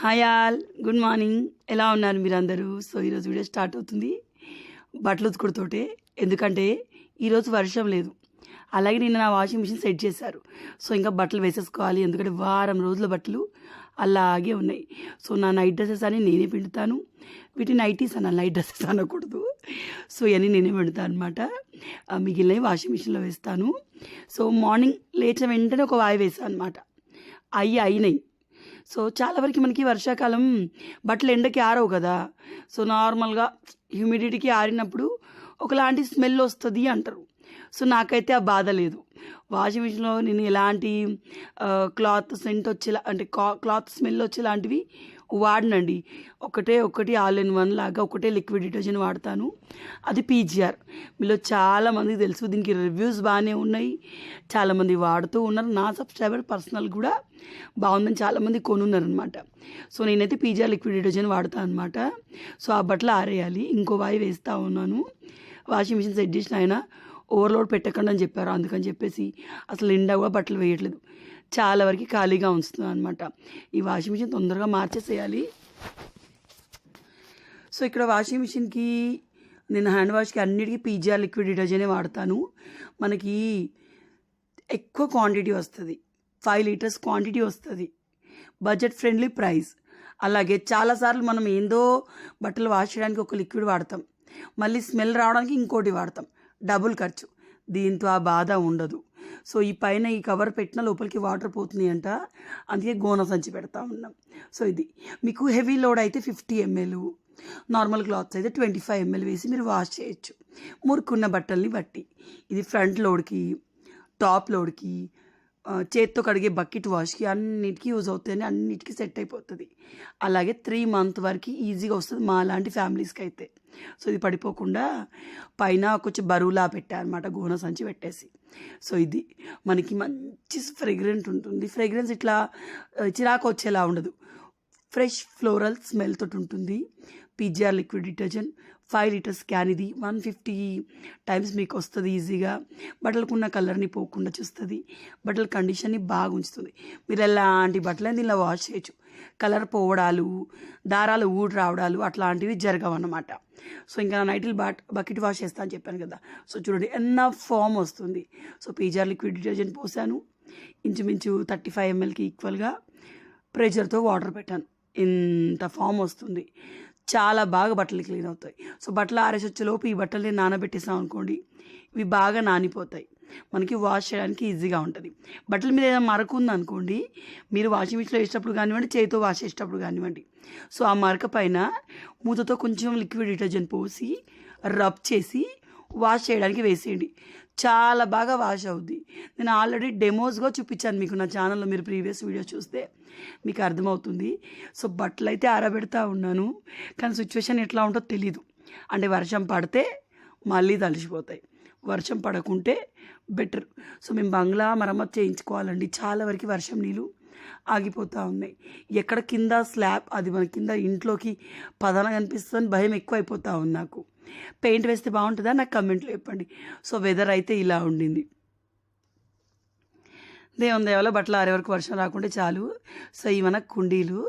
Hi all, good morning. ఎలా ఉన్నారు మీరందరూ? సో ఈరోజు వీడియో స్టార్ట్ అవుతుంది బట్టలు ఉతుకుడుతోటే. ఎందుకంటే ఈరోజు వర్షం లేదు, అలాగే నిన్న నా వాషింగ్ మిషన్ సెట్ చేశారు. సో ఇంకా బట్టలు వేసేసుకోవాలి, ఎందుకంటే వారం రోజుల బట్టలు అలాగే ఉన్నాయి. సో నా నైట్ డ్రెస్సెస్ అని నేనే పిండుతాను, వీటి నైటీస్ అన్న నైట్ డ్రెస్సెస్ అనకూడదు. సో ఇవన్నీ నేనే పిండుతాను అనమాట. మిగిలినవి వాషింగ్ మిషన్లో వేస్తాను. సో మార్నింగ్ లేచిన వెంటనే ఒక వాయి వేసాను అనమాట, అయినాయి. సో చాలా వరకు మనకి వర్షాకాలం బట్టలు ఎండకి ఆరవు కదా. సో నార్మల్గా హ్యూమిడిటీకి ఆరినప్పుడు ఒకలాంటి స్మెల్ వస్తుంది అంటారు. సో నాకైతే ఆ బాధ లేదు. వాషింగ్ మిషన్లో నేను ఎలాంటి క్లాత్ సెంట్ వచ్చేలా అంటే క్లాత్ స్మెల్ వచ్చేలాంటివి వాడనండి. ఒకటి ఆల్ ఇన్ వన్ లాగా ఒకటే లిక్విడ్ డిటర్జెంట్ వాడతాను, అది పీజీఆర్. మీలో చాలామందికి తెలుసు, దీనికి రివ్యూస్ బాగానే ఉన్నాయి, చాలామంది వాడుతూ ఉన్నారు. నా సబ్స్క్రైబర్ పర్సనల్ కూడా బాగుందని చాలామంది కొనున్నారు అనమాట. సో నేనైతే పీజీఆర్ లిక్విడ్ డిటర్జెంట్ వాడతాను అనమాట. సో ఆ బట్టలు ఆరేయాలి, ఇంకో వాయి వేస్తూ ఉన్నాను. వాషింగ్ మిషన్ సెట్ చేసిన ఆయన ఓవర్లోడ్ పెట్టకండి అని చెప్పారు, అందుకని చెప్పేసి అసలు నిండా కూడా బట్టలు వేయట్లేదు, చాలా వరకు ఖాళీగా ఉంచుతున్నాను అనమాట. ఈ వాషింగ్ మిషన్ తొందరగా మార్చేసేయాలి. సో ఇక్కడ వాషింగ్ మిషన్కి నేను హ్యాండ్ వాష్కి అన్నిటికీ పీజీఆర్ లిక్విడ్ డిటర్జెంటే వాడతాను. మనకి ఎక్కువ క్వాంటిటీ వస్తుంది, 5 లీటర్స్ క్వాంటిటీ వస్తుంది, బడ్జెట్ ఫ్రెండ్లీ ప్రైస్. అలాగే చాలాసార్లు మనం ఏందో బట్టలు వాష్ చేయడానికి ఒక లిక్విడ్ వాడతాం, మళ్ళీ స్మెల్ రావడానికి ఇంకోటి వాడతాం, డబుల్ ఖర్చు. దీంతో ఆ బాధ ఉండదు. సో ఈ పైన ఈ కవర్ పెట్టిన లోపలికి వాటర్ పోతుంది అంట, అందుకే గోన సంచి పెడతా ఉన్నాం. సో ఇది మీకు హెవీ లోడ్ అయితే 50 ml, నార్మల్ క్లాత్స్ అయితే 25 ml వేసి మీరు వాష్ చేయొచ్చు, మురుకున్న బట్టల్ని బట్టి. ఇది ఫ్రంట్ లోడ్కి, టాప్ లోడ్కి, చేత్తో కడిగే బకెట్ వాష్కి అన్నిటికీ యూజ్ అవుతుంది, అన్నిటికీ సెట్ అయిపోతుంది. అలాగే 3 months వరకు ఈజీగా వస్తుంది మా లాంటి ఫ్యామిలీస్కి అయితే. సో ఇది పడిపోకుండా పైన కొంచెం బరువులా పెట్టారనమాట, గోన సంచి పెట్టేసి. సో ఇది మనకి మంచి ఫ్రేగ్రెంట్ ఉంటుంది. ఫ్రేగ్రెన్స్ ఇట్లా చిరాకు వచ్చేలా ఉండదు, ఫ్రెష్ ఫ్లోరల్ స్మెల్ తోటి ఉంటుంది. PGR liquid detergent 5 litres can, ఇది 150 times మీకు వస్తుంది ఈజీగా. బట్టలకున్న కలర్ని పోకుండా చూస్తుంది, బట్టల కండిషన్ని బాగా ఉంచుతుంది. మీరు ఎలాంటి బట్టలని దీనిలో వాష్ చేయొచ్చు, కలర్ పోవడాలు, దారాలు ఊడి రావడాలు అట్లాంటివి జరగవన్నమాట. సో ఇంకా నా నైట్లు బకెట్ వాష్ చేస్తా అని చెప్పాను కదా. సో చూడండి ఎన్న ఫామ్ వస్తుంది. సో పీజీఆర్ లిక్విడ్ డిటర్జెంట్ పోసాను, ఇంచుమించు 35 mlకి ఈక్వల్గా ప్రెషర్తో వాటర్ పెట్టాను, ఇంత ఫామ్ వస్తుంది. చాలా బాగా బట్టలు క్లీన్ అవుతాయి. సో బట్టలు ఆరేసి వచ్చేలోపు ఈ బట్టల్ని నానబెట్టేసాం అనుకోండి, ఇవి బాగా నానిపోతాయి, మనకి వాష్ చేయడానికి ఈజీగా ఉంటుంది. బట్టల మీద ఏదైనా మరక ఉందనుకోండి, మీరు వాషింగ్ మిషన్లో వేసేటప్పుడు కానివ్వండి, చేతితో వాష్ చేసేటప్పుడు కానివ్వండి, సో ఆ మరక పైన మూతతో కొంచెం లిక్విడ్ డిటర్జెంట్ పోసి రబ్ చేసి వాష్ చేయడానికి వేసేయండి, చాలా బాగా వాష్ అవుద్ది. నేను ఆల్రెడీ డెమోస్గా చూపించాను మీకు నా ఛానల్లో, మీరు ప్రీవియస్ వీడియో చూస్తే మీకు అర్థమవుతుంది. సో బట్టలు అయితే ఆరబెడతా ఉన్నాను, కానీ సిచ్యువేషన్ ఎట్లా ఉంటుందో తెలీదు. అంటే వర్షం పడితే మళ్ళీ తడిసిపోతాయి, వర్షం పడకుంటే బెటర్. సో మేము బంగ్లా మరమ్మతు చేయించుకోవాలండి, చాలా వరకు వర్షం నీళ్ళు ఆగిపోతూ ఉన్నాయి. ఎక్కడ కింద స్లాబ్, అది మన కింద ఇంట్లోకి పదన కనిపిస్తుందని భయం ఎక్కువ అయిపోతూ ఉంది నాకు. పెయింట్ వేస్తే బాగుంటుందా నాకు కమెంట్లో చెప్పండి. సో వెదర్ అయితే ఇలా ఉండింది. దేవుని దేవాలో బట్టలు ఆరే వరకు వర్షం రాకుంటే చాలు. సో ఇవి మన కుండీలు.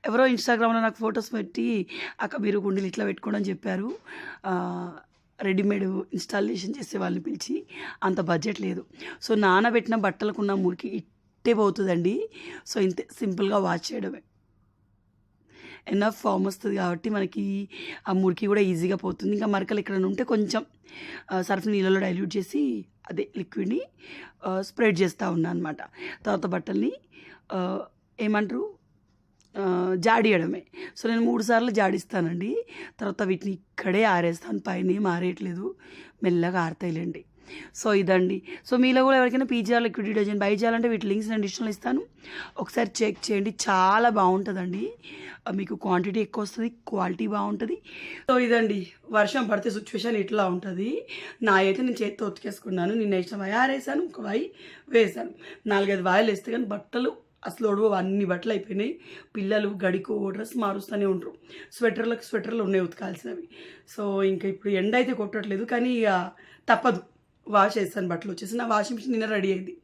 ఎవరో ఇన్స్టాగ్రామ్లో నాకు ఫొటోస్ పెట్టి అక్క మీరు కుండీలు ఇట్లా పెట్టుకోండి అని చెప్పారు. రెడీమేడ్ ఇన్స్టాలేషన్ చేసే వాళ్ళని పిలిచి, అంత బడ్జెట్ లేదు. సో నానబెట్టిన బట్టలకున్న మురికి ఇట్టే పోతుందండి. సో ఇంతే, సింపుల్గా వాష్ చేయడమే, ఎనఫ్ ఫామ్ వస్తుంది కాబట్టి మనకి ఆ మురికి కూడా ఈజీగా పోతుంది. ఇంకా మరకలు ఎక్కడైనా ఉంటే కొంచెం సర్ఫ్ నీళ్ళలో డైల్యూట్ చేసి అదే లిక్విడ్ని స్ప్రెడ్ చేస్తూ ఉన్నాను అనమాట. తర్వాత బట్టల్ని ఏమంటారు జాడియడమే. సో నేను 3 సార్లు జాడిస్తానండి, తర్వాత వీటిని ఇక్కడే ఆరేస్తాను, పైన ఏం ఆరేయట్లేదు, మెల్లగా ఆరుతాయిలేండి. సో ఇదండి. సో మీలో కూడా ఎవరికైనా పీజీఆర్ లిక్విడ్ డిటర్జెంట్ బై చేయాలంటే వీటి లింక్స్ నేను డిస్క్రిప్షన్లో ఇస్తాను, ఒకసారి చెక్ చేయండి, చాలా బాగుంటుందండి. మీకు క్వాంటిటీ ఎక్కువ వస్తుంది, క్వాలిటీ బాగుంటుంది. సో ఇదండి, వర్షం పడితే సిచ్యువేషన్ ఇట్లా ఉంటుంది. నా అయితే నేను చేతితో ఉతికేసుకున్నాను, నిన్న వేసిన వాయి ఆరేసాను, ఒక వాయి వేసాను, 4-5 వాయిలు వేస్తే కానీ బట్టలు అసలు ఒడవు, అన్ని బట్టలు అయిపోయినాయి. పిల్లలు గడికో డ్రెస్ మారుస్తూనే ఉంటారు, స్వెటర్లు ఉన్నాయి ఉతకాల్సినవి. సో ఇంకా ఇప్పుడు ఎండ అయితే కొట్టట్లేదు, కానీ ఇక తప్పదు, వాష్ చేస్తాను బట్టలు వచ్చేసి. నా వాషింగ్ మిషన్ నిన్న రెడీ అయింది.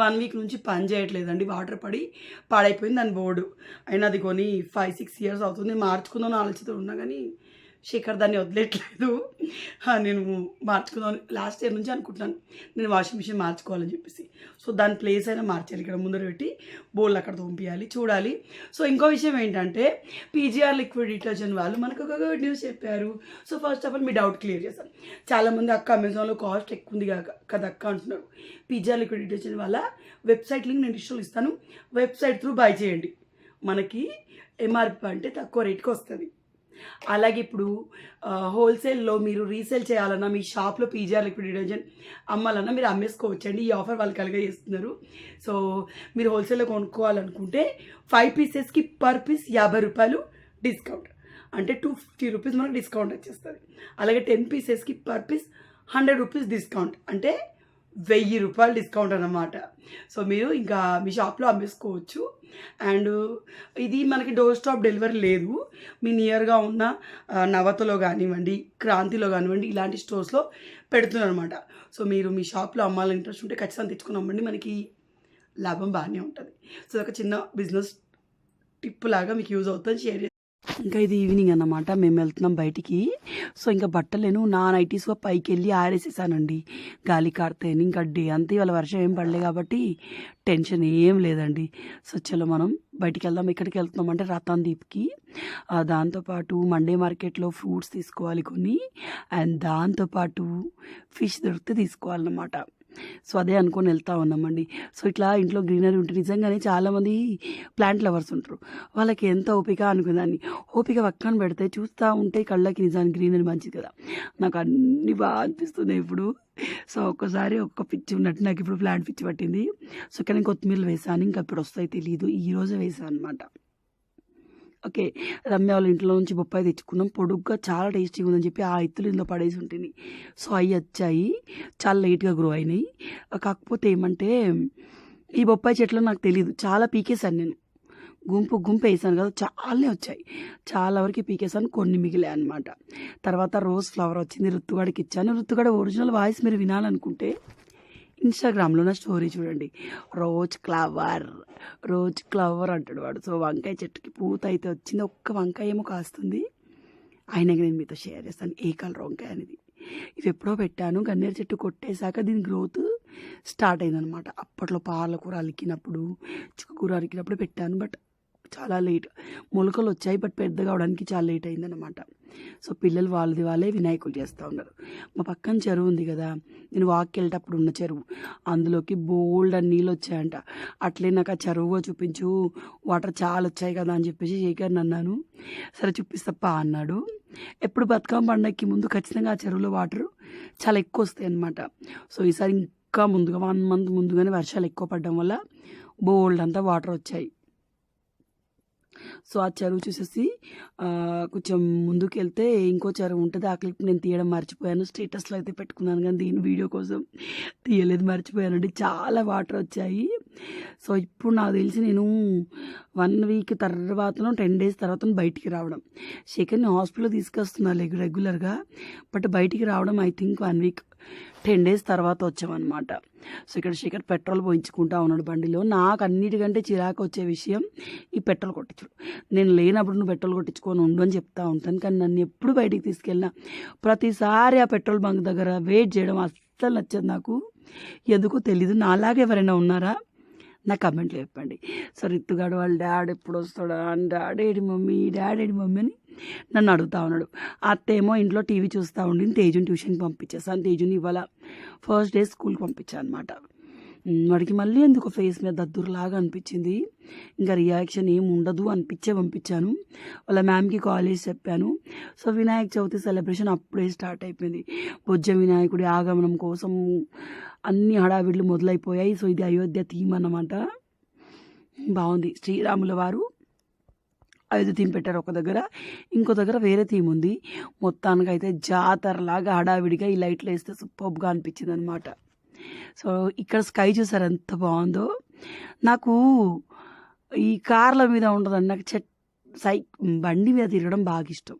1 వీక్ నుంచి పని చేయట్లేదండి, వాటర్ పడి పాడైపోయింది దాని బోర్డు. అయినా అది కొని 5-6 ఇయర్స్ అవుతుంది. మార్చుకుందాం ఆలోచనతో ఉన్నా కానీ శేఖర్ దాన్ని వదిలేట్లేదు. నేను మార్చుకుందాం లాస్ట్ ఇయర్ నుంచి అనుకుంటున్నాను, నేను వాషింగ్ మిషన్ మార్చుకోవాలని చెప్పేసి. సో దాని ప్లేస్ అయినా మార్చాలి, ఇక్కడ ముందర పెట్టి బోల్ అక్కడ తోంపియాలి, చూడాలి. సో ఇంకో విషయం ఏంటంటే పీజీఆర్ లిక్విడ్ డిటర్జెంట్ వాళ్ళు మనకు ఒక గుడ్ న్యూస్ చెప్పారు. So first of all me doubt clear చేస్తాను. చాలామంది అక్క అమెజాన్లో కాస్ట్ ఎక్కువ ఉంది కదా అక్క అంటున్నారు. పీజీఆర్ లిక్విడ్ డిటర్జెంట్ వాళ్ళ వెబ్సైట్ లింక్ నేను డిస్ట్రిక్ట్లో ఇస్తాను, వెబ్సైట్ త్రూ బై చేయండి. మనకి ఎంఆర్పి అంటే తక్కువ రేట్కి వస్తుంది. అలాగే ఇప్పుడు హోల్సేల్లో మీరు రీసేల్ చేయాలన్నా, మీ షాప్లో పీజీఆర్ లిక్విడ్ డిటర్జెంట్ అమ్మాలన్నా మీరు అమ్మేసుకోవచ్చండి. ఈ ఆఫర్ వాళ్ళు కలిగజేస్తున్నారు. సో మీరు హోల్సేల్లో కొనుక్కోవాలనుకుంటే 5 పీసెస్కి పర్ పీస్ 50 రూపాయలు డిస్కౌంట్, అంటే 250 రూపీస్ మనకు డిస్కౌంట్ వచ్చేస్తుంది. అలాగే 10 పీసెస్కి పర్ పీస్ 100 రూపీస్ డిస్కౌంట్, అంటే 1000 రూపాయలు డిస్కౌంట్ అన్నమాట. సో మీరు ఇంకా మీ షాప్లో అమ్మేసుకోవచ్చు. అండ్ ఇది మనకి డోర్ స్టాప్ డెలివరీ లేదు. మీ నియర్గా ఉన్న నవతలో కానివ్వండి, క్రాంతిలో కానివ్వండి, ఇలాంటి స్టోర్స్లో పెడుతున్నారు అనమాట. సో మీరు మీ షాప్లో అమ్మాలని ఇంట్రెస్ట్ ఉంటే ఖచ్చితంగా తెచ్చుకుని అమ్మండి, మనకి లాభం బాగానే ఉంటుంది. సో ఒక చిన్న బిజినెస్ టిప్ లాగా మీకు యూజ్ అవుతుంది, షేర్ చేస్తాను. ఇంకా ఇది ఈవినింగ్ అన్నమాట, మేము వెళ్తున్నాం బయటికి. సో ఇంకా బట్టలేను నా నైటీస్ పైకి వెళ్ళి ఆరేసేసానండి, గాలి కాడితేని. ఇంకా డే అంతే, ఇవాళ వర్షం ఏం పడలే కాబట్టి టెన్షన్ ఏం లేదండి. సో చలో మనం బయటికి వెళ్దాం. ఎక్కడికి వెళ్తున్నాం అంటే రతన్ దీప్కి. దాంతోపాటు మండే మార్కెట్లో ఫ్రూట్స్ తీసుకోవాలి కొన్ని, అండ్ దాంతోపాటు ఫిష్ దొరికితే తీసుకోవాలన్నమాట. సో అదే అనుకొని వెళ్తూ ఉన్నామండి. సో ఇట్లా ఇంట్లో గ్రీనరీ ఉంటే నిజంగానే చాలామంది ప్లాంట్ లవర్స్ ఉంటారు, వాళ్ళకి ఎంత ఓపిక అనుకున్నాను. ఓపిక పక్కన పెడితే చూస్తూ ఉంటే కళ్ళకి నిజానికి గ్రీనరీ మంచిది కదా. నాకు అన్నీ బాగా అనిపిస్తున్నాయి ఇప్పుడు. సో ఒక్కసారి ఒక్క పిచ్చి ఉన్నట్టు నాకు ఇప్పుడు ప్లాంట్ పిచ్చి పట్టింది. సో ఇక్కడ నేను కొత్తిమీరలు వేసాను, ఇంకా ఇప్పుడు వస్తాయి తెలియదు, ఈరోజే వేసాను అనమాట. ఓకే, రమ్య వాళ్ళ ఇంట్లో నుంచి బొప్పాయి తెచ్చుకున్నాం, పొడుగ్గా చాలా టేస్టీగా ఉందని చెప్పి ఆ ఇత్తులు ఇందులో పడేసి ఉంటుంది. సో అవి వచ్చాయి, చాలా లేట్గా గ్రో అయినాయి. కాకపోతే ఏమంటే ఈ బొప్పాయి చెట్లు నాకు తెలియదు, చాలా పీకేసాను నేను, గుంపు వేసాను కదా, చాలానే వచ్చాయి, చాలా వరకు పీకేసాను, కొన్ని మిగిలాయి అనమాట. తర్వాత రోజ్ ఫ్లవర్ వచ్చింది, రుతుగాడికి ఇచ్చాను. రుతుగాడ ఒరిజినల్ వాయిస్ మీరు వినాలనుకుంటే ఇన్స్టాగ్రామ్లో నా స్టోరీ చూడండి, రోజ్ క్లవర్ అంటాడు వాడు. సో వంకాయ చెట్టుకి పూత అయితే వచ్చింది, ఒక్క వంకాయ ఏమో కాస్తుంది. అయినాక నేను మీతో షేర్ చేస్తాను ఏ కలర్ వంకాయ అనేది. ఇవి ఎప్పుడో పెట్టాను, గన్నేరు చెట్టు కొట్టేశాక దీని గ్రోత్ స్టార్ట్ అయిందనమాట. అప్పట్లో పాలకూర అలికినప్పుడు, చిక్కుకూర అలికినప్పుడు పెట్టాను, బట్ చాలా లేట్, మొలకలు వచ్చాయి బట్ పెద్దగా అవడానికి చాలా లేట్ అయిందనమాట. సో పిల్లలు వాళ్ళే వినాయకులు చేస్తూ ఉన్నారు. మా పక్కన చెరువు ఉంది కదా, నేను వాక్కి వెళ్ళేటప్పుడు ఉన్న చెరువు, అందులోకి బోల్డ్ అని నీళ్ళు వచ్చాయంట. అట్లే నాకు ఆ చెరువు చూపించు, వాటర్ చాలా వచ్చాయి కదా అని చెప్పేసి శేఖర్ని అన్నాను. సరే చూపిస్తప్పా అన్నాడు. ఎప్పుడు బతుకమ్మ పండగకి ముందు ఖచ్చితంగా ఆ చెరువులో వాటర్ చాలా ఎక్కువ వస్తాయి అన్నమాట. సో ఈసారి ఇంకా ముందుగా 1 month ముందుగానే వర్షాలు ఎక్కువ పడడం వల్ల బోల్డ్ అంతా వాటర్ వచ్చాయి. సో ఆ చెరువు చూసేసి కొంచెం ముందుకు వెళ్తే ఇంకో చెరువు ఉంటుంది, ఆ క్లిప్ నేను తీయడం మర్చిపోయాను. స్టేటస్లో అయితే పెట్టుకున్నాను కానీ దీని వీడియో కోసం తీయలేదు, మర్చిపోయానండి. చాలా వాటర్ వచ్చాయి. సో ఇప్పుడు నాకు తెలిసి నేను 1 week తర్వాతనో 10 days తర్వాత బయటికి రావడం, శేఖర్ని హాస్పిటల్లో తీసుకొస్తున్నారు రెగ్యులర్గా, బట్ బయటికి రావడం ఐ థింక్ 1 week 10 days తర్వాత వచ్చామన్నమాట. సో ఇక్కడ శేఖర్ పెట్రోల్ పోయించుకుంటా ఉన్నాడు బండిలో. నాకు అన్నిటికంటే చిరాకు వచ్చే విషయం ఈ పెట్రోల్ కొట్టించుడు. నేను లేనప్పుడు నువ్వు పెట్రోల్ కొట్టించుకొని ఉండు అని చెప్తా ఉంటాను, కానీ నన్ను ఎప్పుడు బయటికి తీసుకెళ్ళినా ప్రతిసారి ఆ పెట్రోల్ బంక్ దగ్గర వెయిట్ చేయడం అస్సలు నచ్చదు నాకు, ఎందుకో తెలీదు. నాలాగే ఎవరైనా ఉన్నారా నా కమెంట్లో చెప్పండి. సో రిత్తుగాడు వాళ్ళ డాడీ ఎప్పుడు వస్తాడా అని డాడీ ఏడి మమ్మీ అని నన్ను అడుగుతా ఉన్నాడు. అత్తేమో ఇంట్లో టీవీ చూస్తూ ఉండింది, తేజుని ట్యూషన్కి పంపించేసాను. తేజుని ఇవాళ ఫస్ట్ డే స్కూల్కి పంపించాను అనమాట. వాడికి మళ్ళీ ఎందుకు ఫేస్ మీద దద్దురులాగా అనిపించింది, ఇంకా రియాక్షన్ ఏమి ఉండదు పంపించాను. వాళ్ళ మ్యామ్కి కాల్ చేసి చెప్పాను. సో వినాయక చవితి సెలబ్రేషన్ అప్పుడే స్టార్ట్ అయిపోయింది. బొజ్జ వినాయకుడి ఆగమనం కోసం అన్ని హడావిడ్లు మొదలైపోయాయి. సో ఇది అయోధ్య థీమ్ అన్నమాట, బాగుంది. శ్రీరాముల వారు 5 థీమ్ పెట్టారు ఒక దగ్గర, ఇంకో దగ్గర వేరే థీమ్ ఉంది. మొత్తానికి అయితే జాతరలాగా హడావిడిగా ఈ లైట్లు వేస్తే సూపర్గా అనిపించింది అనమాట. సో ఇక్కడ స్కై చూసారు ఎంత బాగుందో. నాకు ఈ కార్ల మీద ఉండదండి, నాకు బండి మీద తిరగడం బాగా ఇష్టం.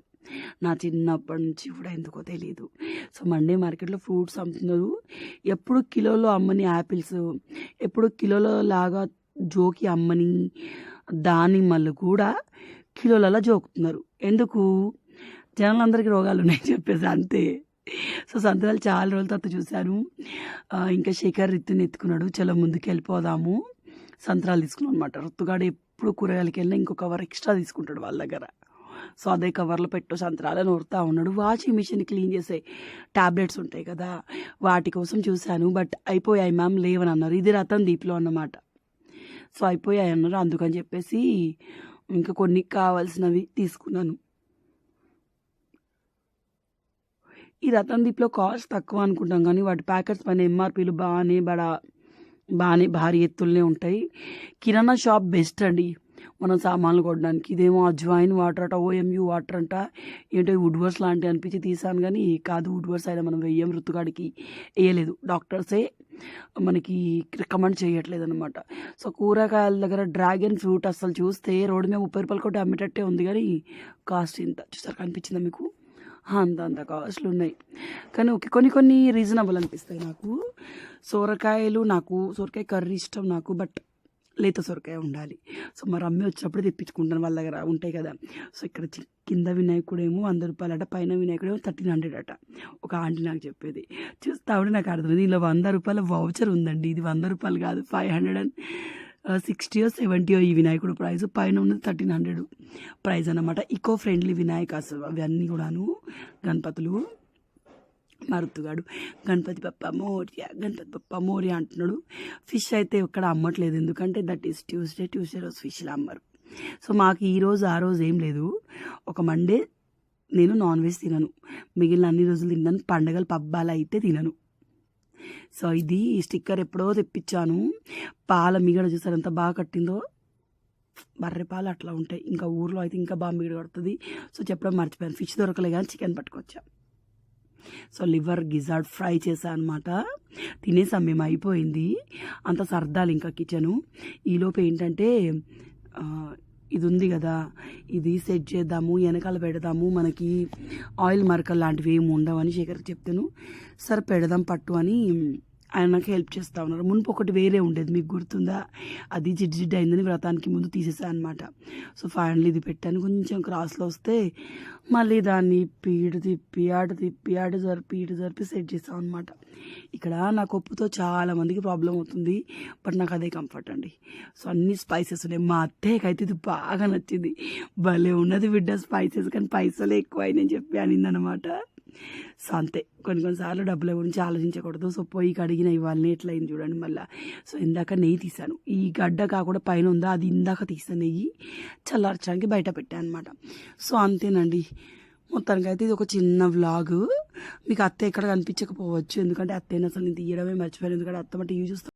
నా చిన్నప్పటి నుంచి కూడా ఎందుకో తెలియదు. సో మండే మార్కెట్లో ఫ్రూట్స్ అమ్ముతున్నారు. ఎప్పుడు కిలోలో అమ్మని యాపిల్స్, ఎప్పుడు కిలోలో లాగా జోకి అమ్మని దానిమ్మలు కూడా కిలోలలో జోకుతున్నారు. ఎందుకు? జనాలందరికీ రోగాలు ఉన్నాయని చెప్పేసి అంతే. సో సంతరాలు చాలా రోజుల తర్వాత చూశాను. ఇంకా శేఖర్ రిత్తుని ఎత్తుకున్నాడు. చలో ముందుకు వెళ్ళిపోదాము, సంతరాలు తీసుకున్నాం అనమాట. రుత్తుగాడు ఎప్పుడు కూరగాయలకి వెళ్ళినా ఇంకో కవర్ ఎక్స్ట్రా తీసుకుంటాడు వాళ్ళ దగ్గర. సో అదే కవర్లో పెట్టు సంతరాలను నూరుతా ఉన్నాడు. వాషింగ్ మిషన్ క్లీన్ చేసే ట్యాబ్లెట్స్ ఉంటాయి కదా, వాటి కోసం చూశాను. బట్ అయిపోయాయి మ్యామ్, లేవని అన్నారు. ఇది రతన్ దీప్లో అన్నమాట. సో అయిపోయాయి అన్నారు. అందుకని చెప్పేసి ఇంకా కొన్ని కావాల్సినవి తీసుకున్నాను. ఈ రతన్ దీప్లో కాస్ట్ తక్కువ అనుకుంటాం, కానీ వాటి ప్యాకెట్స్ పైన ఎంఆర్పీలు బాగానే భారీ ఎత్తుల్నే ఉంటాయి. కిరాణా షాప్ బెస్ట్ అండి మనం సామాన్లు కొనడానికి. ఇదేమో అజ్వాయిన్ వాటర్ అంట, ఓఎంయూ వాటర్ అంట, ఏంటో వుడ్ వర్స్ లాంటివి అనిపించి తీసాను, కానీ కాదు, వుడ్ వర్స్ అయినా మనం వెయ్యం, ఋతుగాడికి వేయలేదు. డాక్టర్సే మనకి రికమెండ్ చేయట్లేదు అనమాట. సో కూరగాయల దగ్గర డ్రాగన్ ఫ్రూట్ అసలు చూస్తే రోడ్డు మీద 30 రూపాయలు కొట్టి అమ్మేటట్టే ఉంది, కానీ కాస్ట్ ఇంత చూసారు, కనిపించిందా మీకు? అంత కాస్ట్లు ఉన్నాయి. కానీ ఓకే, కొన్ని రీజనబుల్ అనిపిస్తాయి నాకు. సొరకాయ కర్రీ ఇష్టం నాకు, బట్ లేత సొరకాయ ఉండాలి. సో మా రమ్మి వచ్చినప్పుడు తెప్పించుకుంటాను, వాళ్ళ దగ్గర ఉంటాయి కదా. సో ఇక్కడ కింద వినాయకుడేమో 100 రూపాయలు అట, పైన వినాయకుడేమో 1300 అట. ఒక ఆంటీ నాకు చెప్పేది. చూస్తా ఉంటే నాకు అర్థమైంది, ఇలా 100 రూపాయల వౌచర్ ఉందండి. ఇది 100 రూపాయలు కాదు, 560 70 ఈ వినాయకుడు ప్రైస్, పైన ఉన్నది 1300 ప్రైస్ అన్నమాట. ఈకో ఫ్రెండ్లీ వినాయక అసలు అవన్నీ కూడాను గణపతులు. మరుతుగాడు గణపతి బప్ప మోరియా అంటున్నాడు. ఫిష్ అయితే ఇక్కడ అమ్మట్లేదు, ఎందుకంటే దట్ ఈస్ ట్యూస్డే రోజు ఫిష్లు అమ్మరు. సో మాకు ఆ రోజు ఏం లేదు. ఒక మండే నేను నాన్ వెజ్ తినను, మిగిలిన అన్ని రోజులు తిన్నాను. పండగలు పబ్బాలు అయితే తినను. సో ఇది స్టిక్కర్ ఎప్పుడో తెప్పించాను. పాల మిగడ చూసారు ఎంత బాగా కట్టిందో, బర్రె పాలు అట్లా ఉంటాయి. ఇంకా ఊర్లో అయితే ఇంకా బాగా మిగడ కడుతుంది. సో చెప్పడం మర్చిపోయాను, ఫిష్ దొరకలే కానీ చికెన్ పట్టుకొచ్చా. సో లివర్ గిజార్డ్ ఫ్రై చేశాను అనమాట. తినేసాం మేము, అయిపోయింది. అంత సర్దాలి ఇంకా కిచెను. ఈలోపు ఏంటంటే ఇది ఉంది కదా, ఇది సెట్ చేద్దాము, వెనకాల పెడదాము, మనకి ఆయిల్ మరకలు లాంటివి ఏమి ఉండవని శేఖర్కి చెప్తాను. సరే పెడదాం పట్టు అని ఆయన నాకు హెల్ప్ చేస్తూ ఉన్నారు. మునుపు ఒకటి వేరే ఉండేది, మీకు గుర్తుందా? అది జిడ్డు అయిందని వ్రతానికి ముందు తీసేసాను అనమాట. సో ఫైనల్లీ ఇది పెట్టాను. కొంచెం క్రాస్లో వస్తే మళ్ళీ దాన్ని ఇటు జరిపి సెట్ చేస్తాం అనమాట. ఇక్కడ నా కొప్పుతో చాలా మందికి ప్రాబ్లం అవుతుంది, బట్ నాకు అదే కంఫర్ట్ అండి. సో అన్ని స్పైసెస్ ఉన్నాయి. మా అత్తయ్యకి అయితే ఇది బాగా నచ్చింది. భలే ఉన్నది బిడ్డ స్పైసెస్, కానీ పైసలు ఎక్కువ అయినని చెప్పి అనిందనమాట. సో అంతే, కొన్నిసార్లు డబ్బుల గురించి ఆలోచించకూడదు. సో పొయ్యి కడిగిన ఇవ్వాలని ఎట్లయింది చూడండి మళ్ళీ. సో ఇందాక నెయ్యి తీసాను, ఈ గడ్డ కాకుండా పైన ఉందా అది ఇందాక తీసిన నెయ్యి చల్లార్చడానికి బయట పెట్టాను అనమాట. సో అంతేనండి, మొత్తానికి అయితే ఇది ఒక చిన్న వ్లాగ్. మీకు అత్త ఎక్కడ కనిపించకపోవచ్చు, ఎందుకంటే అత్తయ్యని అసలు నేను తీయడమే మర్చిపోయాను, ఎందుకంటే అత్త మట్టి యూజ్